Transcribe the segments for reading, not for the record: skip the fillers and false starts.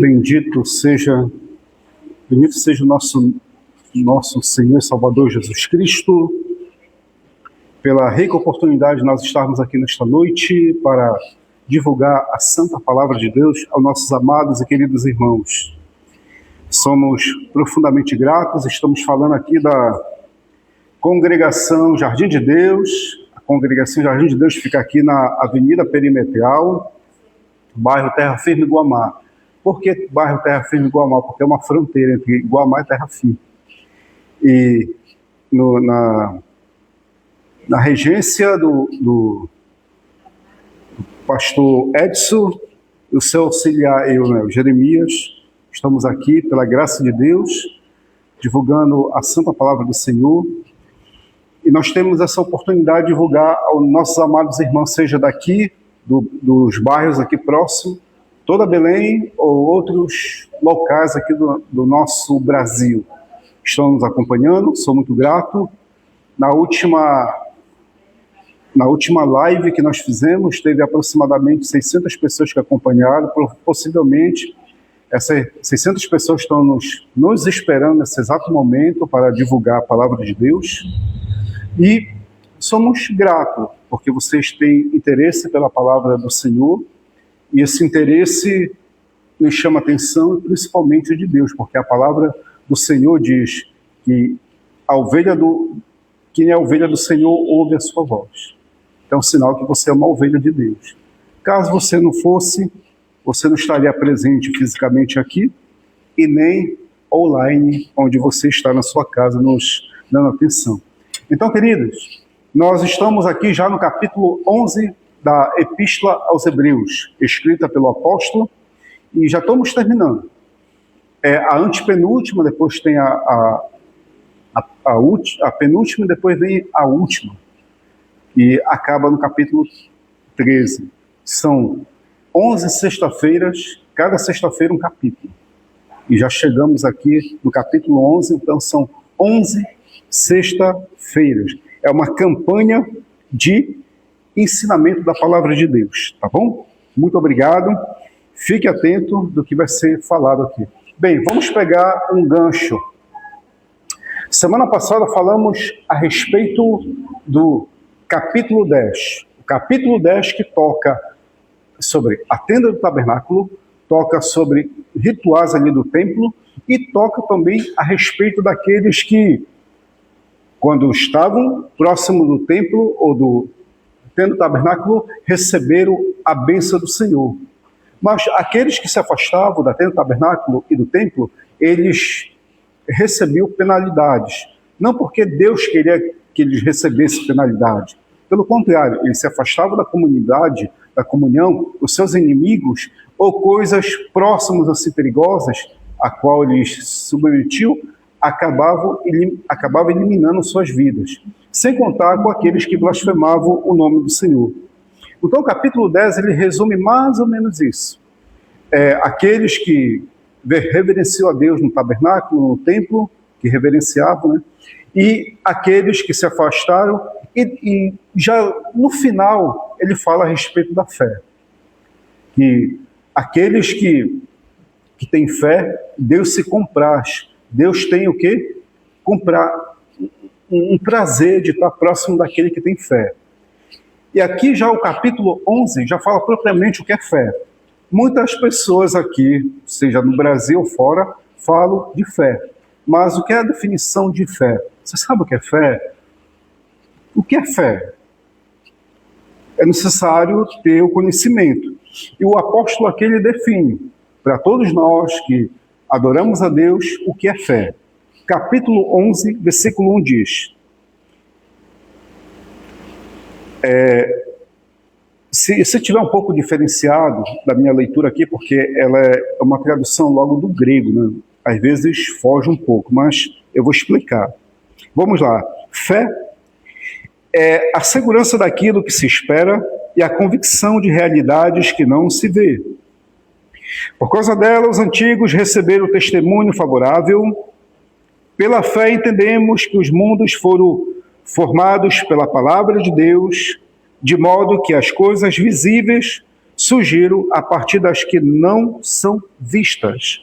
Bendito seja o nosso Senhor e Salvador Jesus Cristo, pela rica oportunidade de nós estarmos aqui nesta noite para divulgar a santa palavra de Deus aos nossos amados e queridos irmãos. Somos profundamente gratos, estamos falando aqui da Congregação Jardim de Deus. A Congregação Jardim de Deus fica aqui na Avenida Perimetral, bairro Terra Firme, Guamá. Por que bairro Terra Firme, Guamá? Porque é uma fronteira entre Guamá e Terra Firme. E na regência do pastor Edson, o seu auxiliar, o Jeremias, estamos aqui, pela graça de Deus, divulgando a santa palavra do Senhor. E nós temos essa oportunidade de divulgar aos nossos amados irmãos, seja daqui, dos bairros aqui próximos, toda Belém ou outros locais aqui do nosso Brasil. Estão nos acompanhando, sou muito grato. Na última live que nós fizemos, teve aproximadamente 600 pessoas que acompanharam. Possivelmente, essas 600 pessoas estão nos esperando nesse exato momento para divulgar a palavra de Deus. E somos gratos, porque vocês têm interesse pela palavra do Senhor, e esse interesse nos chama a atenção, principalmente de Deus, porque a palavra do Senhor diz que quem é a ovelha do Senhor ouve a sua voz. Então é um sinal que você é uma ovelha de Deus. Caso você não fosse, você não estaria presente fisicamente aqui e nem online, onde você está na sua casa nos dando atenção. Então, queridos, nós estamos aqui já no capítulo 11 da Epístola aos Hebreus, escrita pelo apóstolo, e já estamos terminando. É a antepenúltima, depois tem a penúltima, e depois vem a última, e acaba no capítulo 13. São 11 sexta-feiras, cada sexta-feira um capítulo. E já chegamos aqui no capítulo 11, então são 11 sexta-feiras. É uma campanha de ensinamento da palavra de Deus, tá bom? Muito obrigado. Fique atento do que vai ser falado aqui. Bem, vamos pegar um gancho. Semana passada falamos a respeito do capítulo 10. O capítulo 10 que toca sobre a tenda do tabernáculo, toca sobre rituais ali do templo e toca também a respeito daqueles que, quando estavam próximo do templo ou do tenda do tabernáculo, receberam a bênção do Senhor. Mas aqueles que se afastavam da tenda do tabernáculo e do templo, eles recebiam penalidades. Não porque Deus queria que eles recebessem penalidade. Pelo contrário, eles se afastavam da comunidade, da comunhão, os seus inimigos, ou coisas próximas assim perigosas, a qual eles se submetiam, acabava eliminando suas vidas, sem contar com aqueles que blasfemavam o nome do Senhor. Então o capítulo 10, ele resume mais ou menos isso. Aqueles que reverenciam a Deus no tabernáculo, no templo, que reverenciavam, né? E aqueles que se afastaram, e já no final ele fala a respeito da fé. Que aqueles que têm fé, Deus se compraz. Deus tem o quê? Comprar um prazer de estar próximo daquele que tem fé. E aqui já o capítulo 11 já fala propriamente o que é fé. Muitas pessoas aqui, seja no Brasil ou fora, falam de fé. Mas o que é a definição de fé? Você sabe o que é fé? O que é fé? É necessário ter o conhecimento. E o apóstolo aqui ele define, para todos nós que adoramos a Deus, o que é fé. Capítulo 11, versículo 1 diz: se tiver um pouco diferenciado da minha leitura aqui, porque ela é uma tradução logo do grego, né? Às vezes foge um pouco, mas eu vou explicar. Vamos lá. Fé é a segurança daquilo que se espera e a convicção de realidades que não se vê. Por causa dela, os antigos receberam o testemunho favorável. Pela fé entendemos que os mundos foram formados pela palavra de Deus, de modo que as coisas visíveis sugiro a partir das que não são vistas.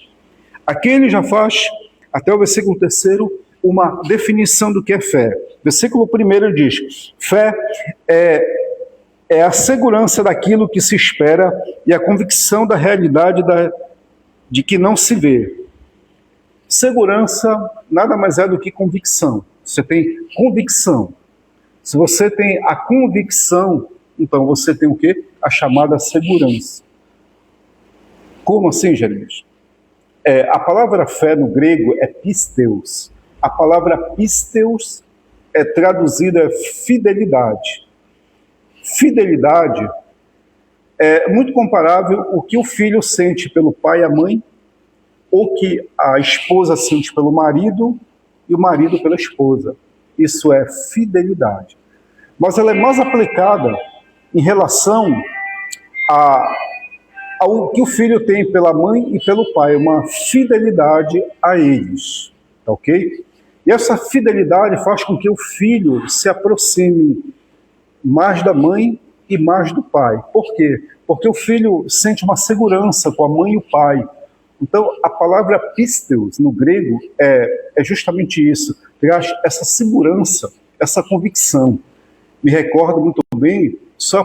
Aqui ele já faz, até o versículo 3º, uma definição do que é fé. Versículo 1 diz: fé é a segurança daquilo que se espera e a convicção da realidade de que não se vê. Segurança nada mais é do que convicção. Você tem convicção. Se você tem a convicção, então você tem o quê? A chamada segurança. Como assim, Jeremias? A palavra fé no grego é pisteus. A palavra pisteus é traduzida fidelidade. Fidelidade é muito comparável ao que o filho sente pelo pai e a mãe, ou que a esposa sente pelo marido e o marido pela esposa. Isso é fidelidade. Mas ela é mais aplicada em relação ao que o filho tem pela mãe e pelo pai, uma fidelidade a eles, tá ok? E essa fidelidade faz com que o filho se aproxime mais da mãe e mais do pai. Por quê? Porque o filho sente uma segurança com a mãe e o pai. Então, a palavra pisteus, no grego, é justamente isso. Traz essa segurança, essa convicção. Me recordo muito bem, só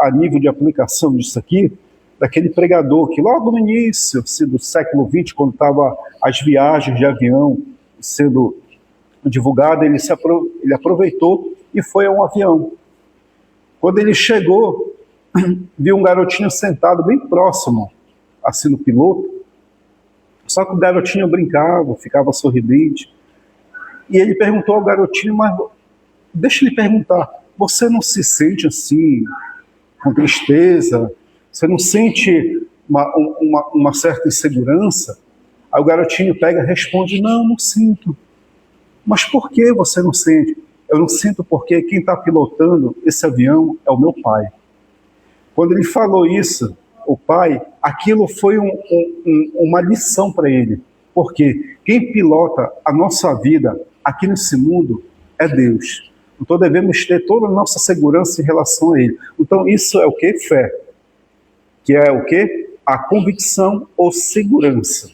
a nível de aplicação disso aqui, daquele pregador que logo no início do século XX, quando estava as viagens de avião sendo divulgadas, ele aproveitou e foi a um avião. Quando ele chegou, viu um garotinho sentado bem próximo, assim, no piloto. Só que o garotinho brincava, ficava sorridente. E ele perguntou ao garotinho: mas deixa ele perguntar, você não se sente assim, com tristeza? Você não sente uma certa insegurança? Aí o garotinho pega e responde: não sinto. Mas por que você não sente? Eu não sinto porque quem está pilotando esse avião é o meu pai. Quando ele falou isso, o pai, aquilo foi uma lição para ele. Porque quem pilota a nossa vida aqui nesse mundo é Deus. Então devemos ter toda a nossa segurança em relação a Ele. Então isso é o que? Fé. Que é o que? A convicção ou segurança.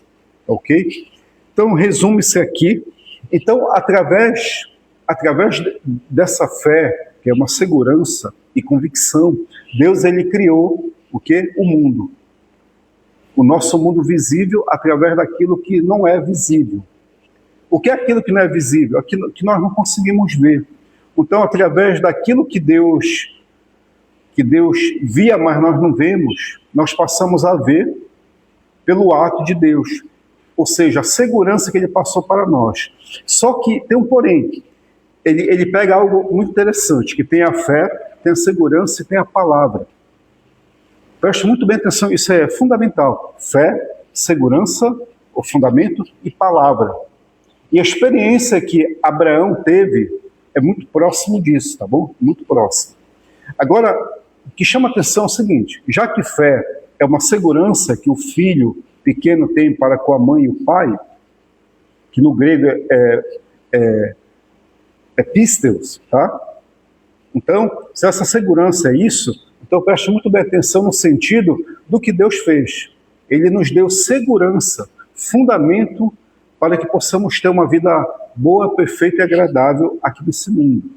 Ok? Então resume-se aqui. Então através dessa fé, que é uma segurança e convicção, Deus ele criou o que? O mundo. O nosso mundo visível através daquilo que não é visível. O que é aquilo que não é visível? Aquilo que nós não conseguimos ver. Então, através daquilo que Deus via, mas nós não vemos, nós passamos a ver pelo ato de Deus. Ou seja, a segurança que Ele passou para nós. Só que tem um porém. Ele pega algo muito interessante, que tem a fé, tem a segurança e tem a palavra. Preste muito bem atenção, isso é fundamental. Fé, segurança, o fundamento e palavra. E a experiência que Abraão teve é muito próximo disso, tá bom? Muito próximo. Agora, o que chama atenção é o seguinte: já que fé é uma segurança que o filho pequeno tem para com a mãe e o pai, que no grego é pisteus, tá? Então, se essa segurança é isso, então preste muito bem atenção no sentido do que Deus fez. Ele nos deu segurança, fundamento para que possamos ter uma vida boa, perfeita e agradável aqui nesse mundo.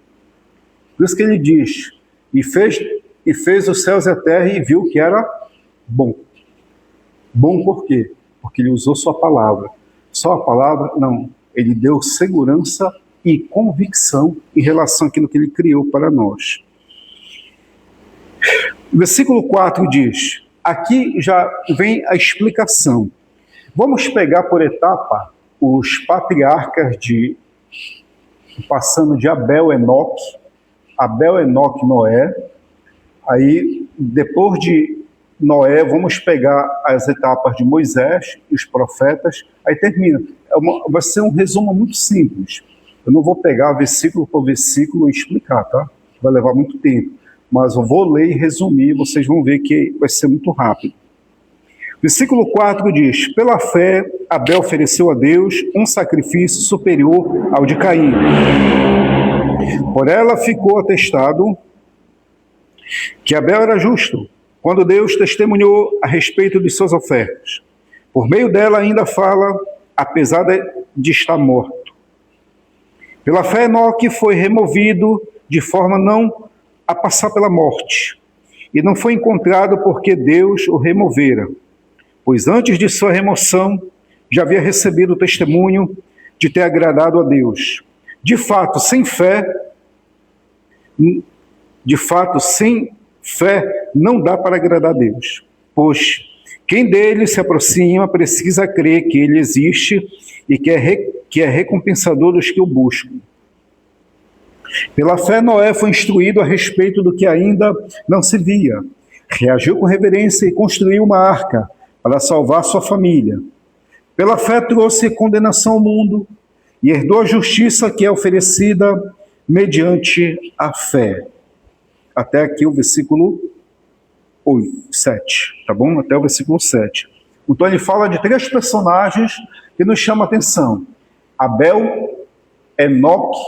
Por isso que ele diz: e fez os céus e a terra e viu que era bom. Bom por quê? Porque ele usou sua palavra. Só a palavra? Não. Ele deu segurança e convicção em relação àquilo que ele criou para nós. O versículo 4 diz, aqui já vem a explicação. Vamos pegar por etapa os patriarcas passando de Abel, Enoque, Noé. Aí, depois de Noé, vamos pegar as etapas de Moisés e os profetas, aí termina. Vai ser um resumo muito simples. Eu não vou pegar versículo por versículo e explicar, tá? Vai levar muito tempo. Mas eu vou ler e resumir, vocês vão ver que vai ser muito rápido. Versículo 4 diz, pela fé, Abel ofereceu a Deus um sacrifício superior ao de Caim. Por ela ficou atestado que Abel era justo, quando Deus testemunhou a respeito de suas ofertas. Por meio dela ainda fala, apesar de estar morto. Pela fé, Enoque foi removido de forma não a passar pela morte, e não foi encontrado porque Deus o removera, pois antes de sua remoção já havia recebido o testemunho de ter agradado a Deus. De fato, sem fé não dá para agradar a Deus, pois quem dele se aproxima precisa crer que ele existe e que é recompensador dos que o buscam. Pela fé, Noé foi instruído a respeito do que ainda não se via. Reagiu com reverência e construiu uma arca para salvar sua família. Pela fé, trouxe condenação ao mundo e herdou a justiça que é oferecida mediante a fé. Até aqui o versículo 7, tá bom? Até o versículo 7. Então ele fala de 3 personagens que nos chamam a atenção: Abel, Enoque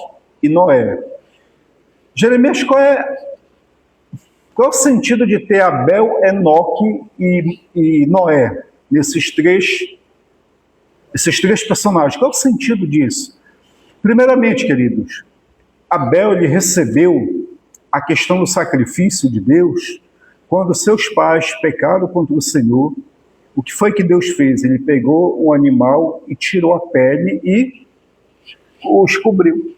e Noé. Jeremias, qual é o sentido de ter Abel, Enoque e Noé, esses três personagens? Qual é o sentido disso? Primeiramente, queridos, Abel ele recebeu a questão do sacrifício de Deus quando seus pais pecaram contra o Senhor. O que foi que Deus fez? Ele pegou um animal e tirou a pele e os cobriu.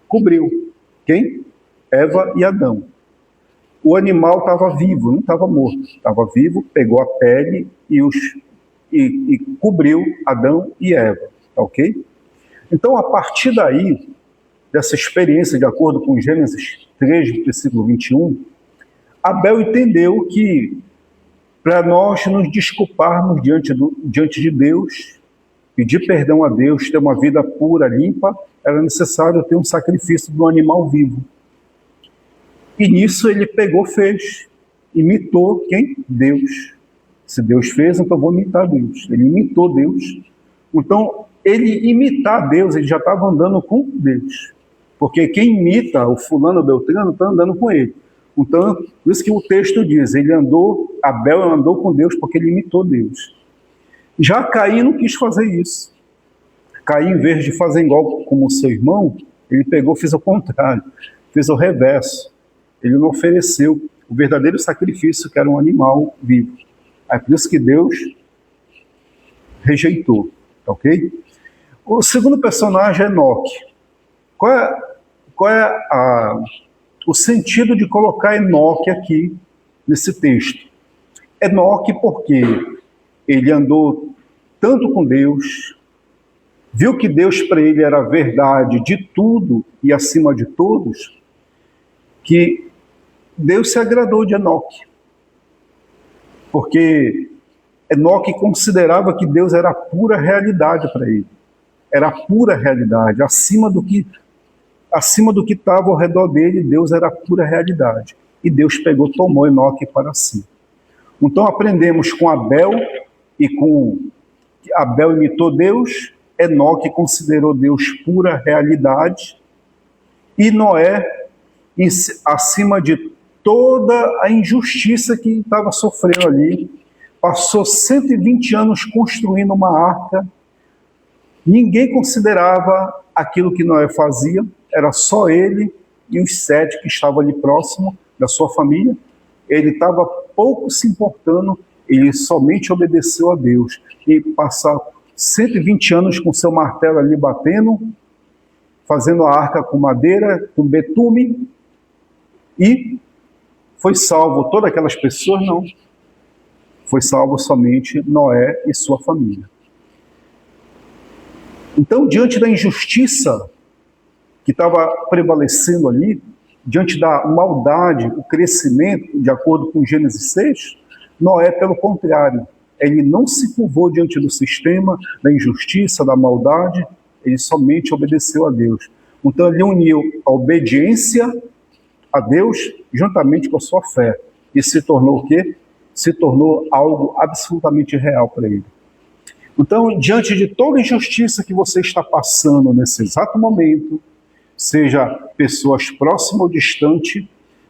Cobriu. Quem? Eva e Adão. O animal estava vivo, não estava morto. Estava vivo, pegou a pele e cobriu Adão e Eva. Tá ok? Então, a partir daí, dessa experiência, de acordo com Gênesis 3, versículo 21, Abel entendeu que para nós nos desculparmos diante de Deus, pedir perdão a Deus, ter uma vida pura, limpa, era necessário ter um sacrifício de um animal vivo. E nisso ele fez, imitou quem? Deus. Se Deus fez, então vou imitar Deus. Ele imitou Deus. Então, ele imitar Deus, ele já estava andando com Deus. Porque quem imita o fulano Beltrano está andando com ele. Então, por isso que o texto diz, Abel andou com Deus porque ele imitou Deus. Já Caim não quis fazer isso. Caim, em vez de fazer igual como o seu irmão, ele fez o contrário, fez o reverso. Ele não ofereceu o verdadeiro sacrifício, que era um animal vivo. É por isso que Deus rejeitou, ok? O segundo personagem é Enoque. Qual é o sentido de colocar Enoque aqui nesse texto? Enoque porque ele andou tanto com Deus, viu que Deus para ele era a verdade de tudo e acima de todos, que Deus se agradou de Enoque. Porque Enoque considerava que Deus era a pura realidade para ele. Era a pura realidade, acima do que estava ao redor dele, Deus era a pura realidade. E Deus tomou Enoque para si. Então aprendemos com Abel, Abel imitou Deus, Enoque considerou Deus pura realidade, e Noé, acima de toda a injustiça que estava sofrendo ali, passou 120 anos construindo uma arca. Ninguém considerava aquilo que Noé fazia, era só ele e os 7 que estavam ali próximo da sua família. Ele estava pouco se importando, ele somente obedeceu a Deus. E passar 120 anos com seu martelo ali batendo, fazendo a arca com madeira, com betume, e foi salvo todas aquelas pessoas? Não. Foi salvo somente Noé e sua família. Então, diante da injustiça que estava prevalecendo ali, diante da maldade, o crescimento, de acordo com Gênesis 6, Noé, pelo contrário, ele não se curvou diante do sistema, da injustiça, da maldade, ele somente obedeceu a Deus. Então, ele uniu a obediência a Deus juntamente com a sua fé. E se tornou o quê? Se tornou algo absolutamente real para ele. Então, diante de toda injustiça que você está passando nesse exato momento, seja pessoas próximas ou distantes,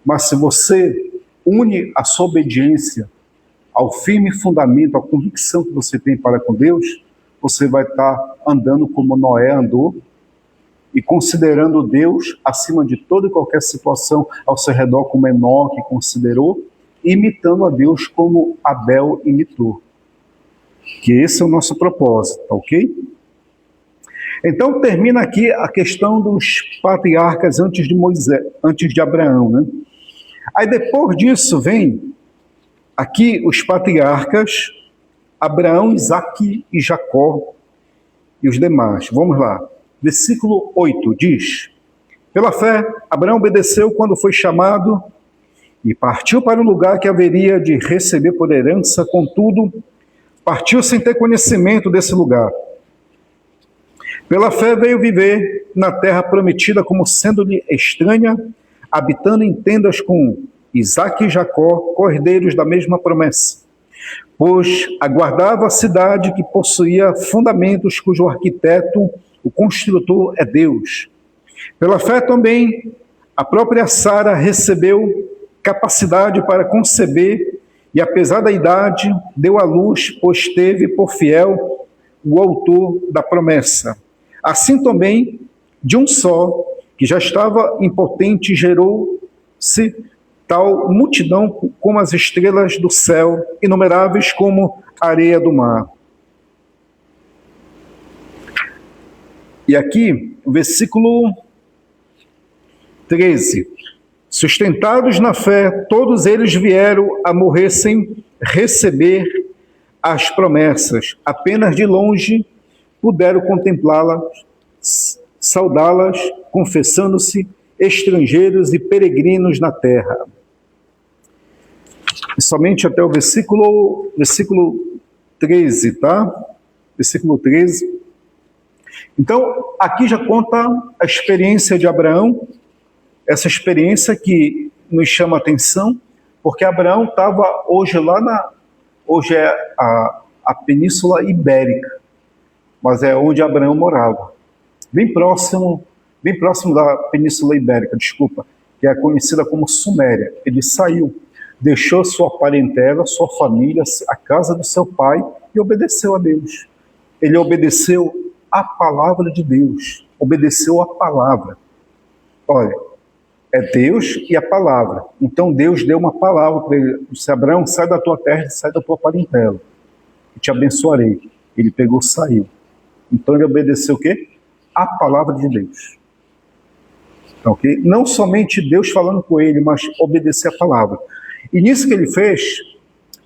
mas se você une a sua obediência ao firme fundamento, à convicção que você tem para com Deus, você vai estar andando como Noé andou e considerando Deus acima de toda e qualquer situação ao seu redor, como Enoque considerou, imitando a Deus como Abel imitou. Que esse é o nosso propósito, tá ok? Então termina aqui a questão dos patriarcas antes de Moisés, antes de Abraão, né? Aí depois disso vem aqui os patriarcas Abraão, Isaque e Jacó e os demais. Vamos lá. Versículo 8 diz: pela fé, Abraão obedeceu quando foi chamado e partiu para o lugar que haveria de receber por herança, contudo, partiu sem ter conhecimento desse lugar. Pela fé veio viver na terra prometida como sendo-lhe estranha, habitando em tendas com Isaque e Jacó, cordeiros da mesma promessa, pois aguardava a cidade que possuía fundamentos, cujo arquiteto, o construtor, é Deus. Pela fé também, a própria Sara recebeu capacidade para conceber e, apesar da idade, deu à luz, pois teve por fiel o autor da promessa. Assim também, de um só, que já estava impotente, gerou-se tal multidão como as estrelas do céu, inumeráveis como a areia do mar. E aqui, o versículo 13. Sustentados na fé, todos eles vieram a morrer sem receber as promessas. Apenas de longe puderam contemplá-las, saudá-las, confessando-se estrangeiros e peregrinos na terra. E somente até o versículo 13, tá? Versículo 13. Então, aqui já conta a experiência de Abraão, essa experiência que nos chama a atenção, porque Abraão estava hoje é a Península Ibérica, mas é onde Abraão morava, bem próximo da Península Ibérica, desculpa, que é conhecida como Suméria. Ele saiu, deixou sua parentela, sua família, a casa do seu pai e obedeceu a Deus. Ele obedeceu a palavra de Deus, obedeceu a palavra. Olha, é Deus e a palavra. Então Deus deu uma palavra para ele: disse, Abraão, sai da tua terra e sai da tua parentela, e te abençoarei. Ele pegou, saiu. Então ele obedeceu o quê? A palavra de Deus. Okay? Não somente Deus falando com ele, mas obedecer a palavra. E nisso que ele fez,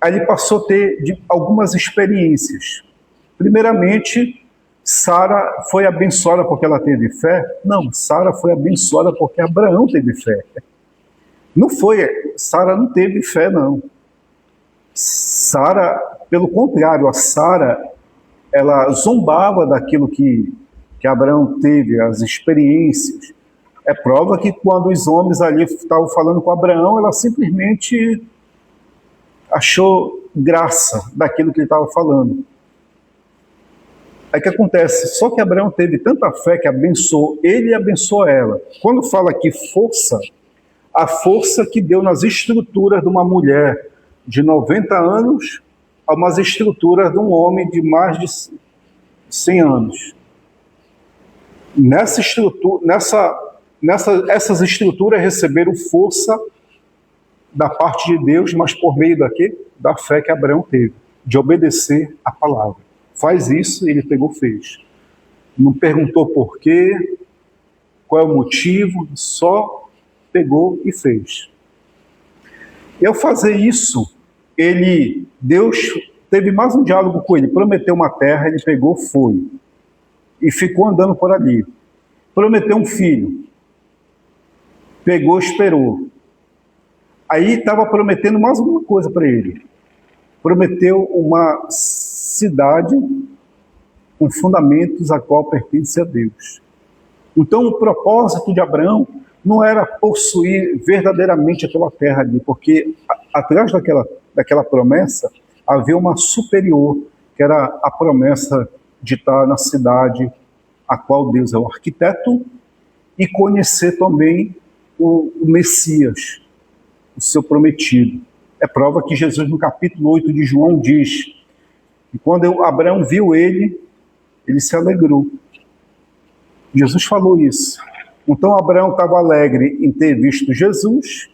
aí ele passou a ter algumas experiências. Primeiramente, Sara foi abençoada porque ela teve fé? Não, Sara foi abençoada porque Abraão teve fé. Não foi, Sara não teve fé, não. Sara, pelo contrário, a Sara, ela zombava daquilo que Abraão teve, as experiências. É prova que quando os homens ali estavam falando com Abraão, ela simplesmente achou graça daquilo que ele estava falando. Aí o que acontece? Só que Abraão teve tanta fé que abençoou ele e abençoou ela. Quando fala aqui força, a força que deu nas estruturas de uma mulher de 90 anos a umas estruturas de um homem de mais de 100 anos. Essas estruturas receberam força da parte de Deus, mas por meio da fé que Abraão teve, de obedecer a palavra. Faz isso, ele pegou, fez. Não perguntou por quê, qual é o motivo, só pegou e fez. E ao fazer isso, Deus teve mais um diálogo com ele, prometeu uma terra, ele pegou, foi, e ficou andando por ali. Prometeu um filho, pegou, esperou. Aí estava prometendo mais alguma coisa para ele. Prometeu uma cidade com fundamentos a qual pertence a Deus. Então o propósito de Abraão não era possuir verdadeiramente aquela terra ali, porque atrás daquela promessa havia uma superior, que era a promessa de estar na cidade a qual Deus é o arquiteto, e conhecer também o Messias, o seu prometido. É prova que Jesus, no capítulo 8 de João, diz que quando Abraão viu ele se alegrou. Jesus falou isso. Então Abraão estava alegre em ter visto Jesus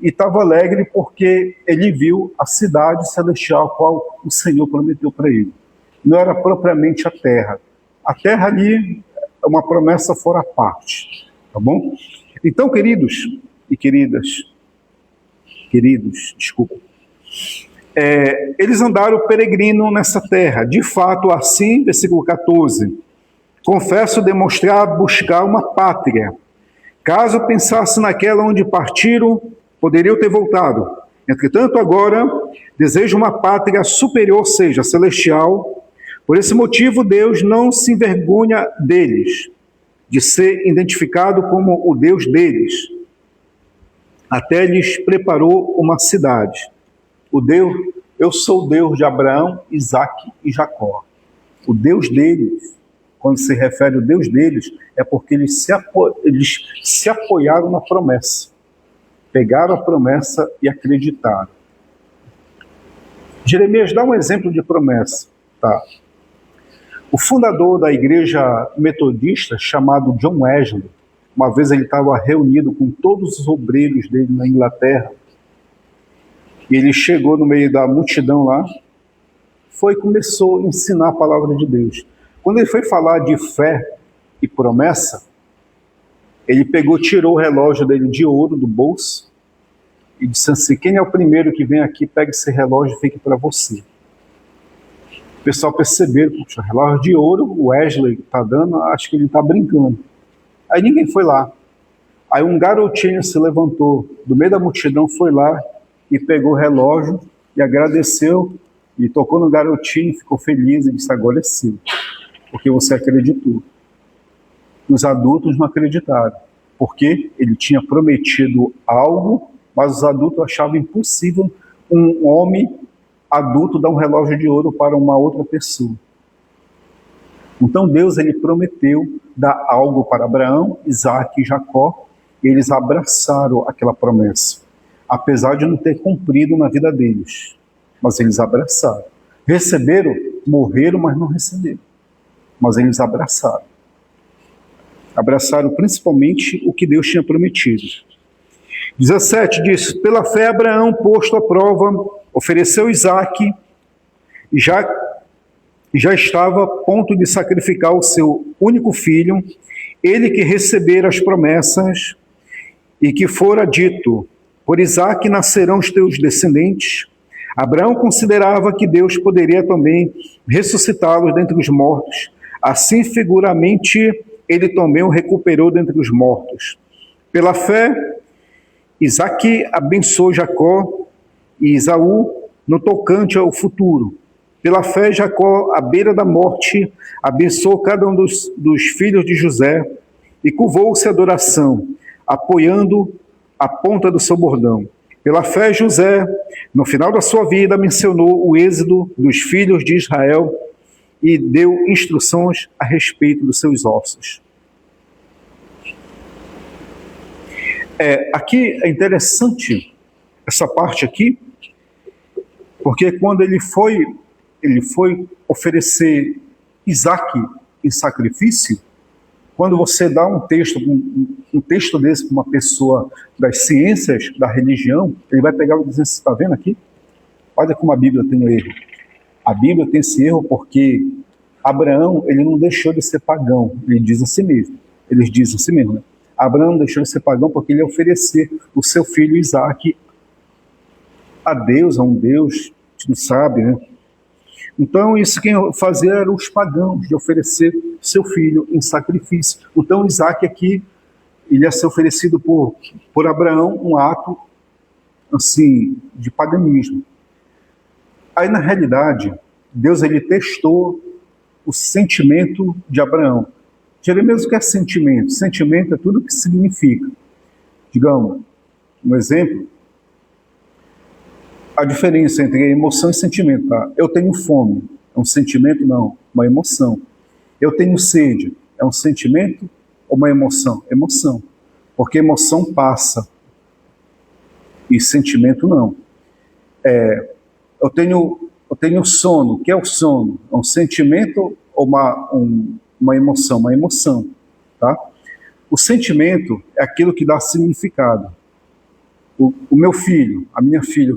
e estava alegre porque ele viu a cidade celestial a qual o Senhor prometeu para ele. Não era propriamente a terra. A terra ali é uma promessa fora parte, tá bom? Então, queridos e queridas, desculpa, eles andaram peregrino nessa terra. De fato, assim, versículo 14, confesso demonstrar buscar uma pátria. Caso pensasse naquela onde partiram, poderiam ter voltado. Entretanto, agora, desejo uma pátria superior, seja celestial. Por esse motivo, Deus não se envergonha deles, de ser identificado como o Deus deles. Até lhes preparou uma cidade. Eu sou o Deus de Abraão, Isaque e Jacó. O Deus deles, quando se refere ao Deus deles, é porque eles se apoiaram na promessa. Pegaram a promessa e acreditaram. Jeremias dá um exemplo de promessa. Tá? O fundador da igreja metodista, chamado John Wesley, uma vez ele estava reunido com todos os obreiros dele na Inglaterra, e ele chegou no meio da multidão lá, e começou a ensinar a palavra de Deus. Quando ele foi falar de fé e promessa, ele tirou o relógio dele de ouro do bolso e disse assim: quem é o primeiro que vem aqui, pega esse relógio e fique para você. O pessoal perceberam, puxa, relógio de ouro, o Wesley está dando, acho que ele está brincando. Aí ninguém foi lá. Aí um garotinho se levantou do meio da multidão, foi lá e pegou o relógio e agradeceu e tocou no garotinho, ficou feliz e disse: agora é seu, porque você acreditou. Os adultos não acreditaram, porque ele tinha prometido algo, mas os adultos achavam impossível um homem adulto dar um relógio de ouro para uma outra pessoa. Então Deus, ele prometeu dar algo para Abraão, Isaque e Jacó, e eles abraçaram aquela promessa, apesar de não ter cumprido na vida deles, mas eles abraçaram. Receberam, morreram, mas não receberam, mas eles abraçaram. Abraçaram principalmente o que Deus tinha prometido. 17 diz: pela fé Abraão, posto à prova, ofereceu Isaque, e já estava a ponto de sacrificar o seu único filho, ele que recebera as promessas, e que fora dito: por Isaque nascerão os teus descendentes. Abraão considerava que Deus poderia também ressuscitá-los dentre os mortos. Assim, figuramente, ele também o recuperou dentre os mortos. Pela fé, Isaque abençoou Jacó e Esaú no tocante ao futuro. Pela fé, Jacó, à beira da morte, abençoou cada um dos filhos de José e curvou-se a adoração, apoiando a ponta do seu bordão. Pela fé, José, no final da sua vida, mencionou o êxodo dos filhos de Israel e deu instruções a respeito dos seus ossos. Aqui é interessante essa parte aqui, porque quando ele foi oferecer Isaque em sacrifício, quando você dá um texto desse para uma pessoa das ciências, da religião, ele vai pegar e dizer: você está vendo aqui? Olha como a Bíblia tem um erro. A Bíblia tem esse erro porque Abraão, ele não deixou de ser pagão, ele diz assim mesmo. Eles dizem assim mesmo, né? Abraão não deixou de ser pagão porque ele ia oferecer o seu filho Isaque a Deus, a um Deus, a gente não sabe, né? Então, isso quem fazia eram os pagãos, de oferecer seu filho em sacrifício. Então, Isaque aqui, ele ia ser oferecido por Abraão, um ato, assim, de paganismo. Aí, na realidade, Deus, ele testou o sentimento de Abraão. Jeremias, o que é sentimento? Sentimento é tudo o que significa. Digamos, um exemplo, a diferença entre emoção e sentimento. Tá? Eu tenho fome, é um sentimento? Não, uma emoção. Eu tenho sede, é um sentimento ou uma emoção? Emoção, porque emoção passa e sentimento não. eu tenho sono. O que é o sono? É um sentimento ou uma emoção? Uma emoção, tá? O sentimento é aquilo que dá significado. O meu filho, a minha filha,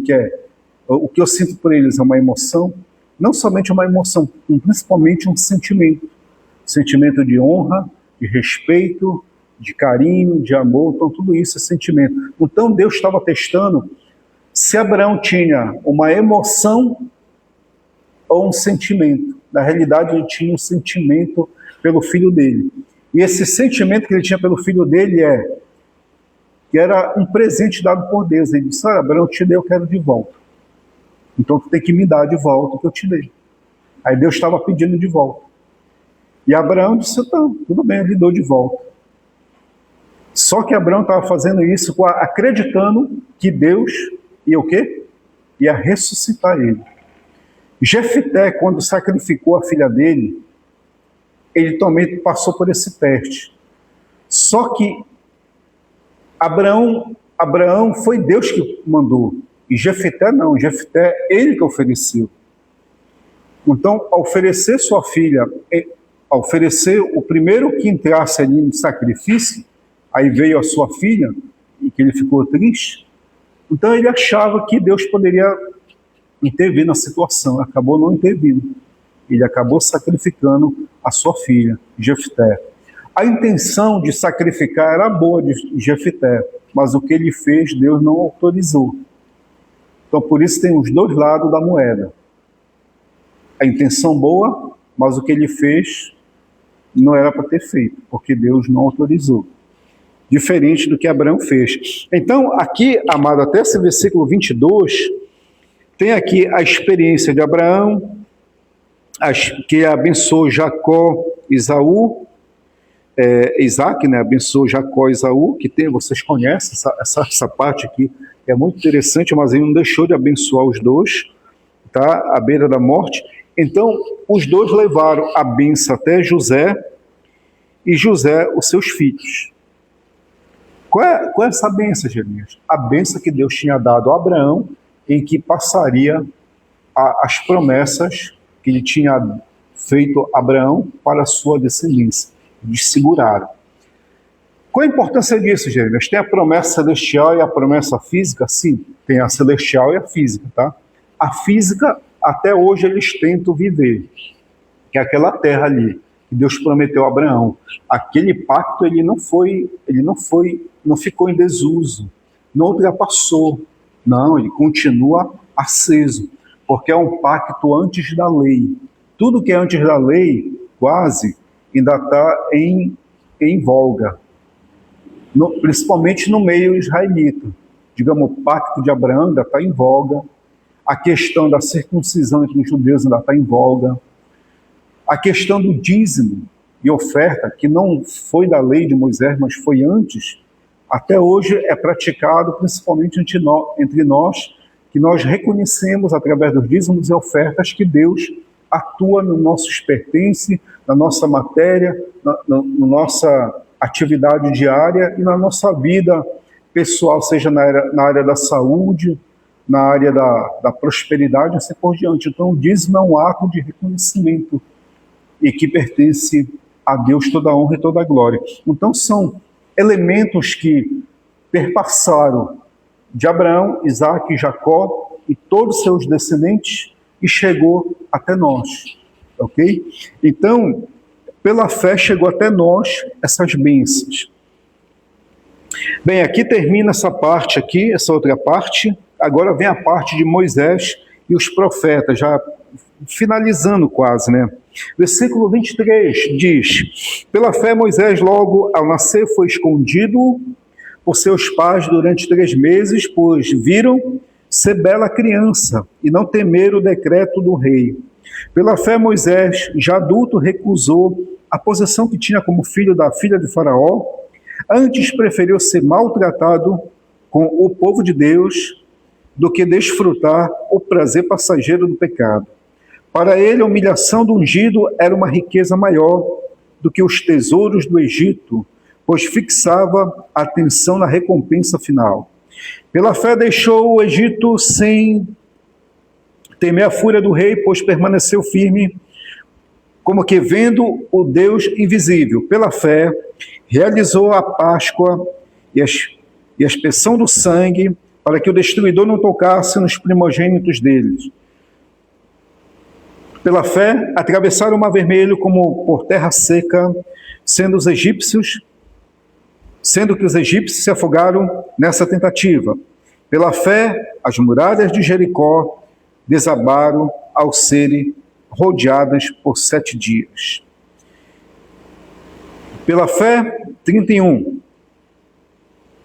o que eu sinto por eles é uma emoção, não somente uma emoção, principalmente um sentimento. Sentimento de honra, de respeito, de carinho, de amor, então tudo isso é sentimento. Então Deus estava testando se Abraão tinha uma emoção ou um sentimento. Na realidade, ele tinha um sentimento pelo filho dele. E esse sentimento que ele tinha pelo filho dele que era um presente dado por Deus. Ele disse: Abraão, eu te dei, eu quero de volta. Então tu tem que me dar de volta o que eu te dei. Aí Deus estava pedindo de volta. E Abraão disse: então, tudo bem, eu lhe dou de volta. Só que Abraão estava fazendo isso acreditando que Deus ia o quê? Ia ressuscitar ele. Jefté, quando sacrificou a filha dele, ele também passou por esse teste. Só que Abraão foi Deus que mandou. E Jefté não, Jefté ele que ofereceu. Então, ao oferecer sua filha, ao oferecer o primeiro que entrasse ali no sacrifício, aí veio a sua filha, e que ele ficou triste, então ele achava que Deus poderia intervir na situação, acabou não intervindo. Ele acabou sacrificando a sua filha, Jefté. A intenção de sacrificar era boa de Jefté, mas o que ele fez, Deus não autorizou. Então, por isso tem os dois lados da moeda. A intenção boa, mas o que ele fez não era para ter feito, porque Deus não autorizou. Diferente do que Abraão fez. Então, aqui, amado, até esse versículo 22, tem aqui a experiência de Abraão, que abençoou Jacó, Isaac, né? Abençoou Jacó e Esaú, que tem, vocês conhecem essa parte aqui, é muito interessante, mas ele não deixou de abençoar os dois, tá? À beira da morte. Então, os dois levaram a bênção até José, e José os seus filhos. Qual é essa bênção, Jeremias? A bênção que Deus tinha dado a Abraão, em que passaria as promessas que ele tinha feito a Abraão para a sua descendência. Eles seguraram. Qual a importância disso, Jeremias? Tem a promessa celestial e a promessa física? Sim, tem a celestial e a física, tá? A física, até hoje, eles tentam viver, que é aquela terra ali, que Deus prometeu a Abraão. Aquele pacto, não ficou em desuso, não ultrapassou. Não, ele continua aceso, porque é um pacto antes da lei. Tudo que é antes da lei, quase, ainda está em voga, principalmente no meio israelita. Digamos, o pacto de Abraão ainda está em voga, a questão da circuncisão entre os judeus ainda está em voga, a questão do dízimo e oferta, que não foi da lei de Moisés, mas foi antes, até hoje é praticado principalmente entre nós, que nós reconhecemos através dos dízimos e ofertas que Deus atua nos nossos pertences, na nossa matéria, na nossa atividade diária e na nossa vida pessoal, seja na área da saúde, na área da prosperidade, assim por diante. Então, o dízimo é um ato de reconhecimento e que pertence a Deus toda a honra e toda a glória. Então, são elementos que perpassaram de Abraão, Isaac e Jacó e todos os seus descendentes e chegou até nós, ok? Então, pela fé chegou até nós essas bênçãos. Bem, aqui termina essa parte aqui, essa outra parte. Agora vem a parte de Moisés e os profetas, já finalizando quase, né? Versículo 23 diz: pela fé Moisés logo ao nascer foi escondido por seus pais durante 3 meses, pois viram ser bela criança e não temeram o decreto do rei. Pela fé Moisés, já adulto, recusou a posição que tinha como filho da filha de Faraó, antes preferiu ser maltratado com o povo de Deus do que desfrutar o prazer passageiro do pecado. Para ele, a humilhação do ungido era uma riqueza maior do que os tesouros do Egito, pois fixava a atenção na recompensa final. Pela fé deixou o Egito sem Temei a fúria do rei, pois permaneceu firme, como que vendo o Deus invisível. Pela fé, realizou a Páscoa e a expiação do sangue, para que o destruidor não tocasse nos primogênitos deles. Pela fé, atravessaram o Mar Vermelho como por terra seca, sendo que os egípcios se afogaram nessa tentativa. Pela fé, as muralhas de Jericó desabaram ao serem rodeadas por 7 dias. Pela fé, 31.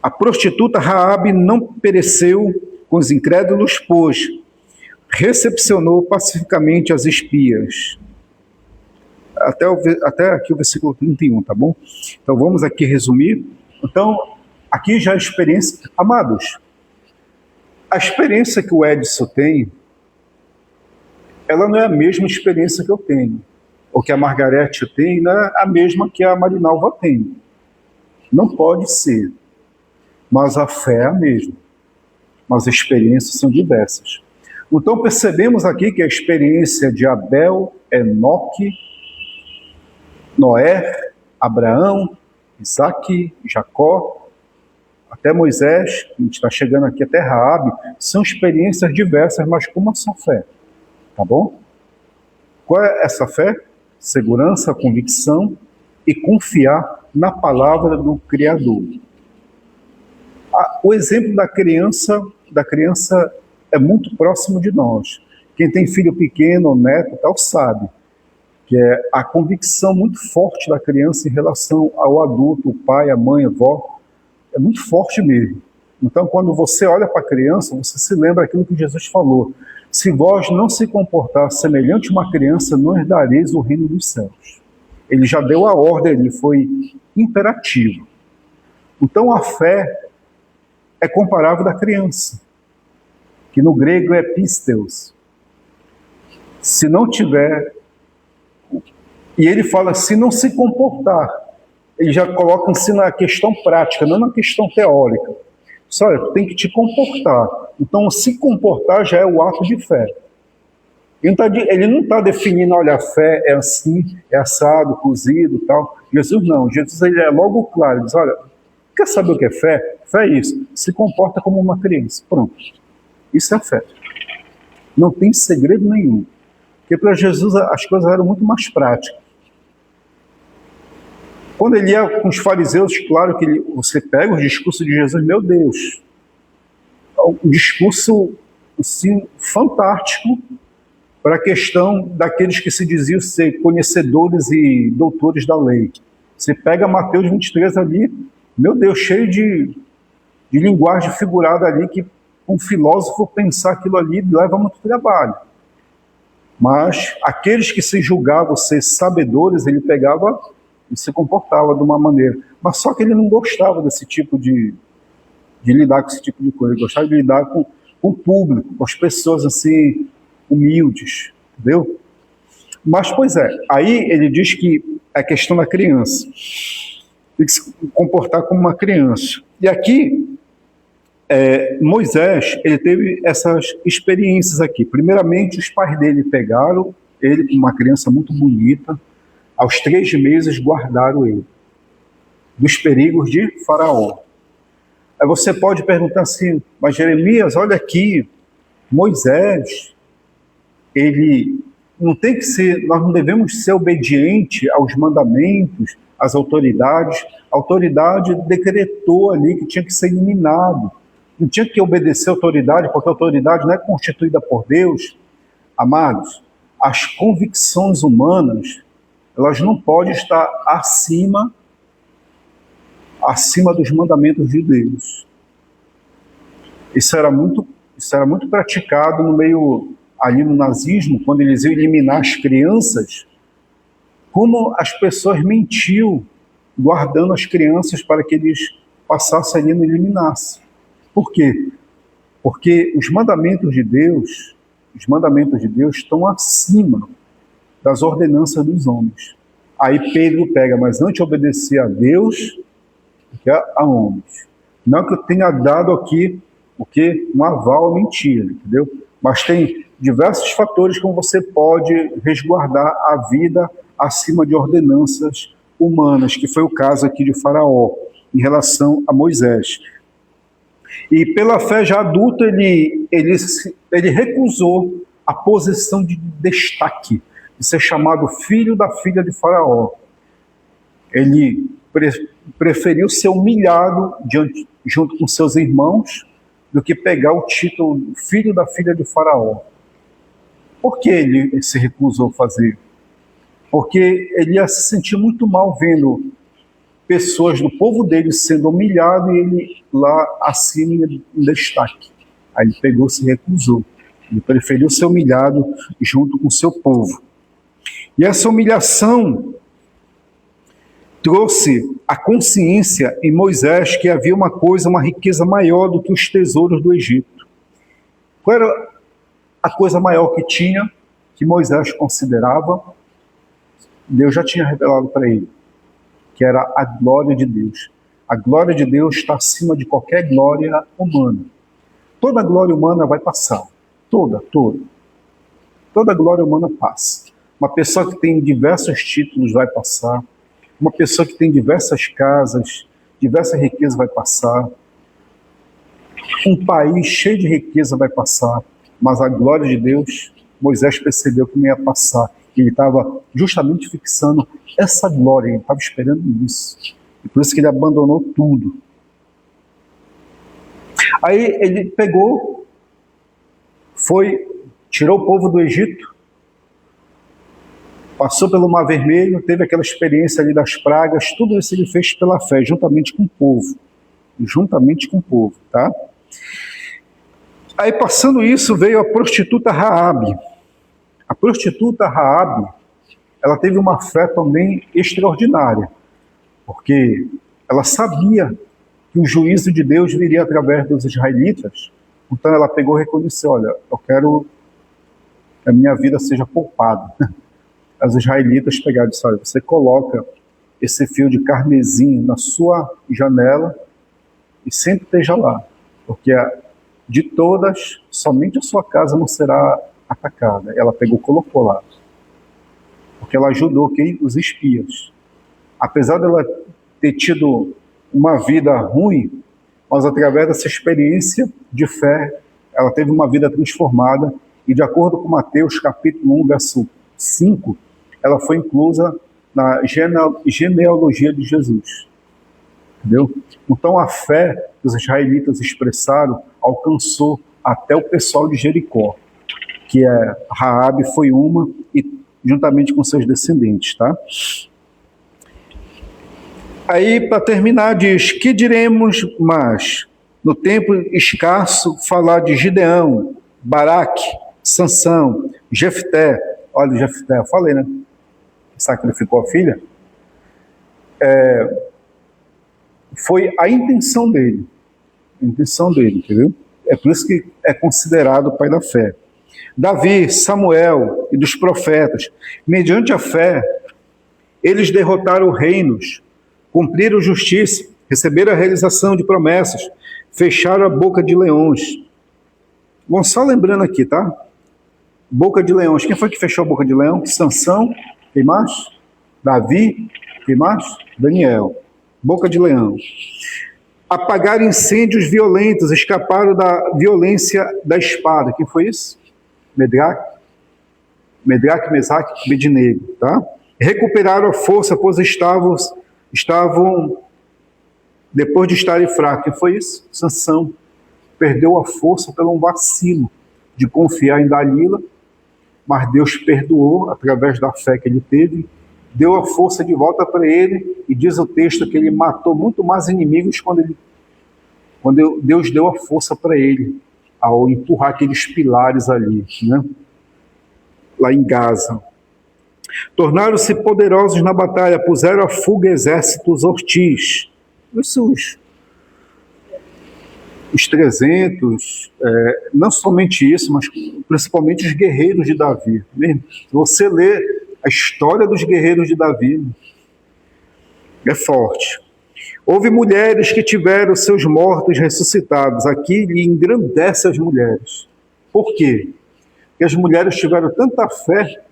A prostituta Raabe não pereceu com os incrédulos, pois recepcionou pacificamente as espias. Até aqui o versículo 31, tá bom? Então vamos aqui resumir. Então, aqui já a experiência... Amados, a experiência que o Edson tem, ela não é a mesma experiência que eu tenho, ou que a Margarete tem, não é a mesma que a Marinalva tem. Não pode ser. Mas a fé é a mesma. Mas as experiências são diversas. Então percebemos aqui que a experiência de Abel, Enoque, Noé, Abraão, Isaque, Jacó, até Moisés, a gente está chegando aqui até Raabe, são experiências diversas, mas com uma só fé. Tá bom? Qual é essa fé? Segurança, convicção e confiar na palavra do Criador. O exemplo da criança é muito próximo de nós. Quem tem filho pequeno ou neto tal sabe que é a convicção muito forte da criança em relação ao adulto, o pai, a mãe, a avó, é muito forte mesmo. Então, quando você olha para a criança, você se lembra aquilo que Jesus falou: se vós não se comportar semelhante a uma criança, não herdareis o reino dos céus. Ele já deu a ordem, ele foi imperativo. Então, a fé é comparável da criança, que no grego é pisteus. Se não tiver... E ele fala, se não se comportar, ele já coloca assim na questão prática, não na questão teórica. Só, olha, tem que te comportar. Então, se comportar já é o ato de fé. Ele não está definindo, olha, a fé é assim, é assado, cozido e tal. Jesus não. Jesus ele é logo claro. Ele diz, olha, quer saber o que é fé? Fé é isso. Se comporta como uma criança. Pronto. Isso é fé. Não tem segredo nenhum. Porque para Jesus as coisas eram muito mais práticas. Quando ele ia com os fariseus, claro que você pega os discursos de Jesus, meu Deus, um discurso assim, fantástico para a questão daqueles que se diziam ser conhecedores e doutores da lei. Você pega Mateus 23 ali, meu Deus, cheio de linguagem figurada ali, que um filósofo pensar aquilo ali leva muito trabalho. Mas aqueles que se julgavam ser sabedores, ele pegava e se comportava de uma maneira. Mas só que ele não gostava desse tipo de lidar com esse tipo de coisa. Ele gostava de lidar com o público, com as pessoas assim, humildes, entendeu? Mas, pois é, aí ele diz que é a questão da criança. Tem que se comportar como uma criança. E aqui, Moisés, ele teve essas experiências aqui. Primeiramente, os pais dele pegaram ele, uma criança muito bonita, aos 3 meses guardaram ele dos perigos de Faraó. Aí você pode perguntar assim, mas Jeremias, olha aqui, Moisés, ele não tem que ser, nós não devemos ser obedientes aos mandamentos, às autoridades. A autoridade decretou ali que tinha que ser eliminado. Não tinha que obedecer à autoridade, porque a autoridade não é constituída por Deus. Amados, as convicções humanas, elas não podem estar acima dos mandamentos de Deus. Isso era muito praticado no meio, ali no nazismo, quando eles iam eliminar as crianças, como as pessoas mentiam, guardando as crianças para que eles passassem ali e não eliminassem. Por quê? Porque os mandamentos de Deus estão acima das ordenanças dos homens. Aí Pedro pega, mas antes de obedecer a Deus, que a homens. Não que eu tenha dado aqui um aval à mentira, entendeu? Mas tem diversos fatores como você pode resguardar a vida acima de ordenanças humanas, que foi o caso aqui de Faraó, em relação a Moisés. E pela fé já adulta, ele recusou a posição de destaque, de ser chamado filho da filha de Faraó. Ele preferiu ser humilhado junto com seus irmãos do que pegar o título filho da filha de Faraó. Por que ele se recusou a fazer? Porque ele ia se sentir muito mal vendo pessoas do povo dele sendo humilhado e ele lá acima em destaque. Aí ele pegou e se recusou. Ele preferiu ser humilhado junto com o seu povo. E essa humilhação trouxe a consciência em Moisés que havia uma riqueza maior do que os tesouros do Egito. Qual era a coisa maior que tinha, que Moisés considerava? Deus já tinha revelado para ele, que era a glória de Deus. A glória de Deus está acima de qualquer glória humana. Toda glória humana vai passar. Toda. Toda glória humana passa. Uma pessoa que tem diversos títulos vai passar. Uma pessoa que tem diversas casas, diversas riquezas vai passar. Um país cheio de riqueza vai passar. Mas a glória de Deus, Moisés percebeu que não ia passar. Ele estava justamente fixando essa glória, ele estava esperando isso. E por isso que ele abandonou tudo. Aí ele pegou, tirou o povo do Egito, passou pelo Mar Vermelho, teve aquela experiência ali das pragas, tudo isso ele fez pela fé, juntamente com o povo. Tá? Aí passando isso, veio a prostituta Raabe. A prostituta Raabe, ela teve uma fé também extraordinária, porque ela sabia que o juízo de Deus viria através dos israelitas. Então ela pegou e reconheceu, olha, eu quero que a minha vida seja poupada. Os israelitas pegaram e disseram, olha, você coloca esse fio de carmesim na sua janela e sempre esteja lá, porque de todas, somente a sua casa não será atacada. Ela pegou e colocou lá, porque ela ajudou os espias. Apesar dela ter tido uma vida ruim, mas através dessa experiência de fé, ela teve uma vida transformada, e de acordo com Mateus capítulo 1, verso 5, ela foi inclusa na genealogia de Jesus. Entendeu? Então a fé que os israelitas expressaram alcançou até o pessoal de Jericó, que Raabe foi uma, e juntamente com seus descendentes, tá? Aí, para terminar, diz, que diremos mais? No tempo escasso, falar de Gideão, Baraque, Sansão, Jefté. Olha, Jefté, eu falei, né? Sacrificou a filha. Foi a intenção dele. Entendeu? É por isso que é considerado o pai da fé. Davi, Samuel e dos profetas, mediante a fé, eles derrotaram reinos, cumpriram justiça, receberam a realização de promessas, fecharam a boca de leões. Vamos só lembrando aqui, tá? Boca de leões. Quem foi que fechou a boca de leão? Sansão. Quem mais? Davi. Quem mais? Daniel. Boca de leão. Apagaram incêndios violentos, escaparam da violência da espada. Quem foi isso? Medraque, Mesaque e Abednego, tá? Recuperaram a força, pois estavam depois de estarem fracos. Quem foi isso? Sansão. Perdeu a força pelo um vacilo de confiar em Dalila, mas Deus perdoou através da fé que ele teve, deu a força de volta para ele, e diz o texto que ele matou muito mais inimigos quando Deus deu a força para ele, ao empurrar aqueles pilares ali, né? Lá em Gaza. Tornaram-se poderosos na batalha, puseram à fuga exércitos hostis. Os 300, não somente isso, mas principalmente os guerreiros de Davi. Se você lê a história dos guerreiros de Davi, é forte. Houve mulheres que tiveram seus mortos ressuscitados. Aqui ele engrandece as mulheres. Por quê? que as mulheres tiveram tanta fé,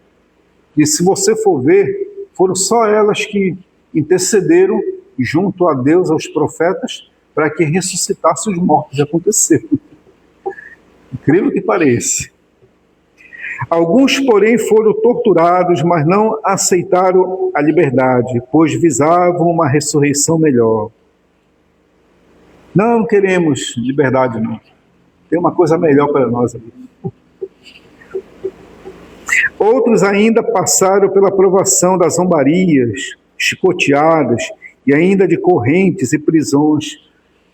que se você for ver, foram só elas que intercederam junto a Deus, aos profetas, para que ressuscitasse os mortos. Aconteceu. Incrível que pareça. Alguns, porém, foram torturados, mas não aceitaram a liberdade, pois visavam uma ressurreição melhor. Não queremos liberdade, não. Tem uma coisa melhor para nós ali. Outros ainda passaram pela provação das zombarias, chicoteadas e ainda de correntes e prisões.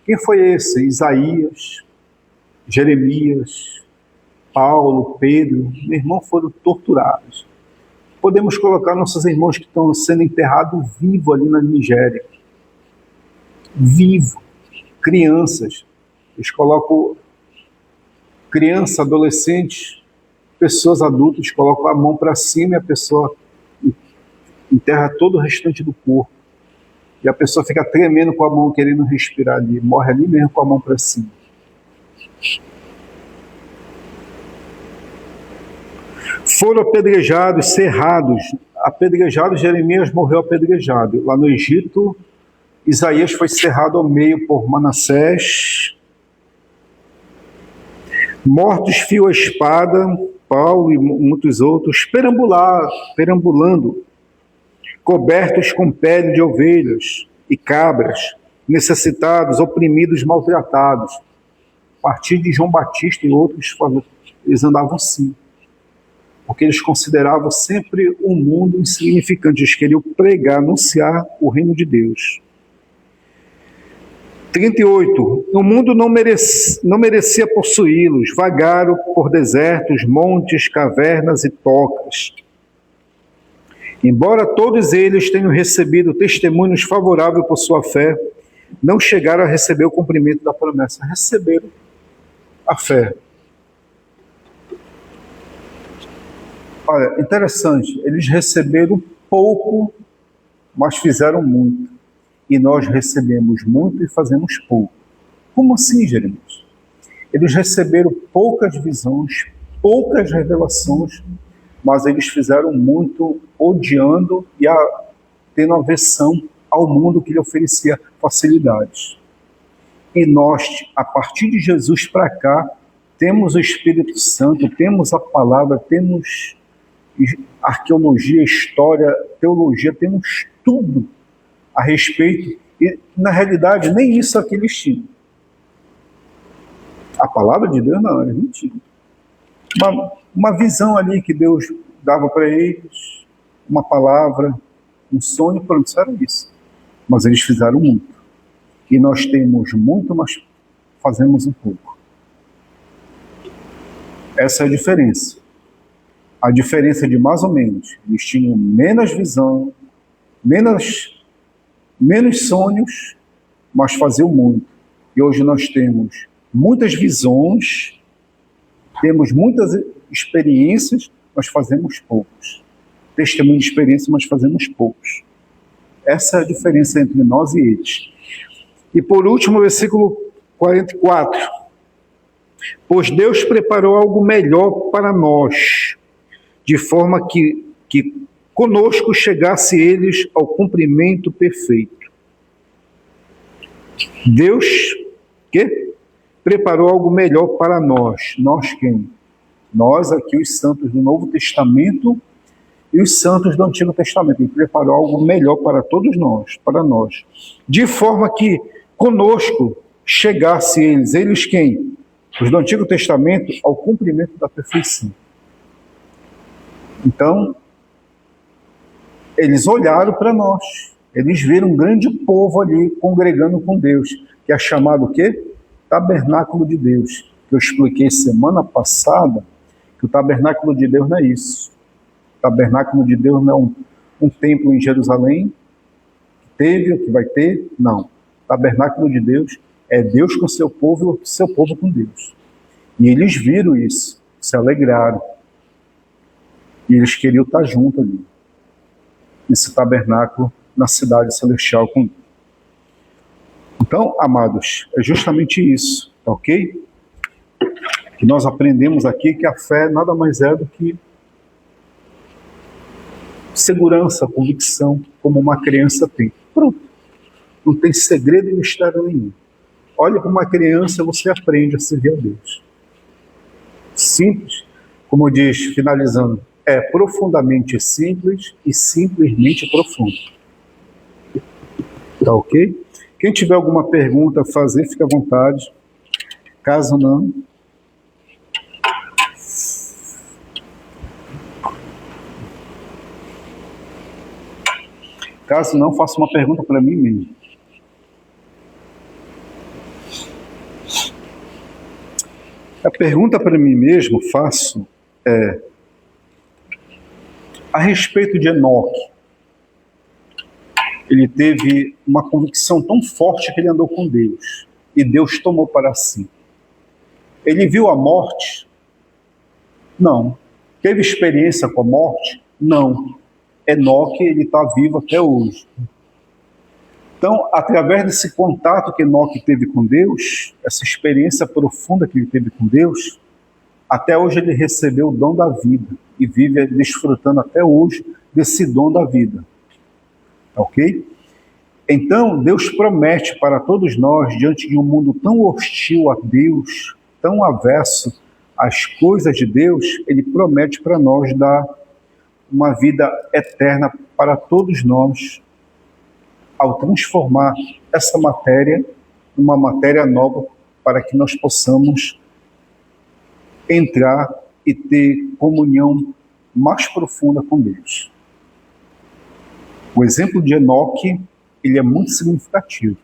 Quem foi esse? Isaías, Jeremias, Paulo, Pedro, meu irmão, foram torturados. Podemos colocar nossos irmãos que estão sendo enterrados vivos ali na Nigéria. Vivo. Crianças. Eles colocam criança, adolescentes, pessoas adultas, colocam a mão para cima e a pessoa enterra todo o restante do corpo. E a pessoa fica tremendo com a mão, querendo respirar ali. Morre ali mesmo com a mão para cima. Foram apedrejados, cerrados. Apedrejados, Jeremias morreu apedrejado. Lá no Egito, Isaías foi cerrado ao meio por Manassés. Mortos fio a espada, Paulo e muitos outros, perambulando, cobertos com pele de ovelhas e cabras, necessitados, oprimidos, maltratados. A partir de João Batista e outros, eles andavam assim, porque eles consideravam sempre o mundo insignificante. Eles queriam pregar, anunciar o reino de Deus. 38. O mundo não merecia possuí-los. Vagaram por desertos, montes, cavernas e tocas. Embora todos eles tenham recebido testemunhos favoráveis por sua fé, não chegaram a receber o cumprimento da promessa. Receberam a fé. Olha, interessante, eles receberam pouco, mas fizeram muito. E nós recebemos muito e fazemos pouco. Como assim, Jeremias? Eles receberam poucas visões, poucas revelações, mas eles fizeram muito odiando e tendo aversão ao mundo que lhe oferecia facilidades. E nós, a partir de Jesus para cá, temos o Espírito Santo, temos a palavra, temos arqueologia, história, teologia, temos tudo a respeito, e na realidade nem isso aqui eles tinham. A palavra de Deus não, eles não tinham. Uma visão ali que Deus dava para eles, uma palavra, um sonho, pronto, isso era isso. Mas eles fizeram muito. E nós temos muito, mas fazemos um pouco. Essa é a diferença. A diferença de mais ou menos. Eles tinham menos visão, menos sonhos, mas faziam muito. E hoje nós temos muitas visões, temos muitas experiências, mas fazemos poucos. Testemunho de experiência, mas fazemos poucos. Essa é a diferença entre nós e eles. E por último, versículo 44. Pois Deus preparou algo melhor para nós, de forma que conosco chegasse eles ao cumprimento perfeito. Deus preparou algo melhor para nós. Nós quem? Nós aqui, os santos do Novo Testamento e os santos do Antigo Testamento. Ele preparou algo melhor para todos nós, para nós. De forma que conosco chegasse eles. Eles quem? Os do Antigo Testamento, ao cumprimento da perfeição. Então, eles olharam para nós. Eles viram um grande povo ali congregando com Deus, que é chamado o quê? Tabernáculo de Deus. Que eu expliquei semana passada que o tabernáculo de Deus não é isso. O tabernáculo de Deus não é um templo em Jerusalém, que teve, que vai ter, não. O tabernáculo de Deus é Deus com seu povo e o seu povo com Deus. E eles viram isso, se alegraram. E eles queriam estar junto ali, nesse tabernáculo, na cidade celestial com Deus. Então, amados, é justamente isso, tá ok? que nós aprendemos aqui que a fé nada mais é do que segurança, convicção, como uma criança tem. Pronto. Não tem segredo e mistério nenhum. Olha para uma criança, você aprende a servir a Deus. Simples, como diz, finalizando, é profundamente simples e simplesmente profundo. Tá ok? Quem tiver alguma pergunta a fazer, fique à vontade. Caso não... Caso não, faça uma pergunta para mim mesmo. A pergunta para mim mesmo faço a respeito de Enoque. Ele teve uma convicção tão forte que ele andou com Deus. E Deus tomou para si. Ele viu a morte? Não. Teve experiência com a morte? Não. Enoque, ele está vivo até hoje. Então, através desse contato que Enoque teve com Deus, essa experiência profunda que ele teve com Deus, até hoje ele recebeu o dom da vida e vive desfrutando até hoje desse dom da vida. Ok? Então, Deus promete para todos nós, diante de um mundo tão hostil a Deus, tão avesso às coisas de Deus, ele promete para nós dar uma vida eterna para todos nós, ao transformar essa matéria numa matéria nova, para que nós possamos entrar e ter comunhão mais profunda com Deus. O exemplo de Enoque, ele é muito significativo.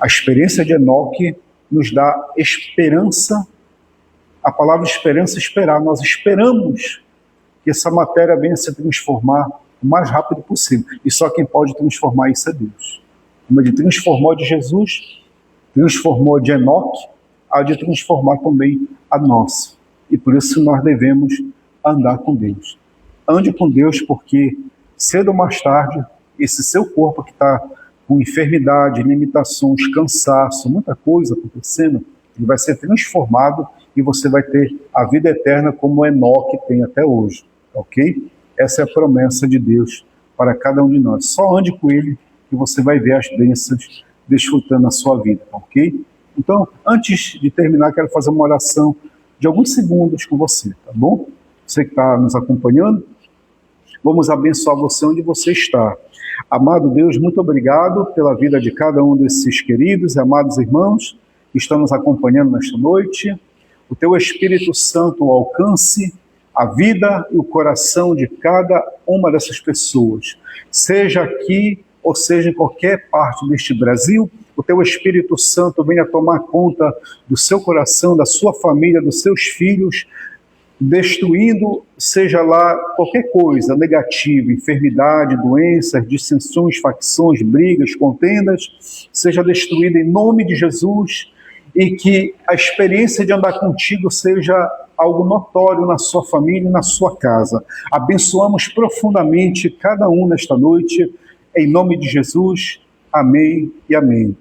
A experiência de Enoque nos dá esperança. A palavra esperança é esperar. Nós esperamos que essa matéria venha se transformar o mais rápido possível. E só quem pode transformar isso é Deus. Como ele transformou de Jesus, transformou de Enoque, há de transformar também a nossa. E por isso nós devemos andar com Deus. Ande com Deus, porque cedo ou mais tarde, esse seu corpo que está com enfermidade, limitações, cansaço, muita coisa acontecendo, ele vai ser transformado e você vai ter a vida eterna como Enoque tem até hoje. Ok? Essa é a promessa de Deus para cada um de nós. Só ande com Ele e você vai ver as bênçãos desfrutando a sua vida. Ok? Então, antes de terminar, quero fazer uma oração de alguns segundos com você, tá bom? Você que está nos acompanhando, vamos abençoar você onde você está. Amado Deus, muito obrigado pela vida de cada um desses queridos e amados irmãos que estão nos acompanhando nesta noite. O Teu Espírito Santo alcance a vida e o coração de cada uma dessas pessoas, seja aqui ou seja em qualquer parte deste Brasil. O Teu Espírito Santo venha tomar conta do seu coração, da sua família, dos seus filhos, destruindo, seja lá qualquer coisa negativa, enfermidade, doenças, dissensões, facções, brigas, contendas, seja destruída em nome de Jesus, e que a experiência de andar contigo seja algo notório na sua família e na sua casa. Abençoamos profundamente cada um nesta noite, em nome de Jesus. Amém e amém.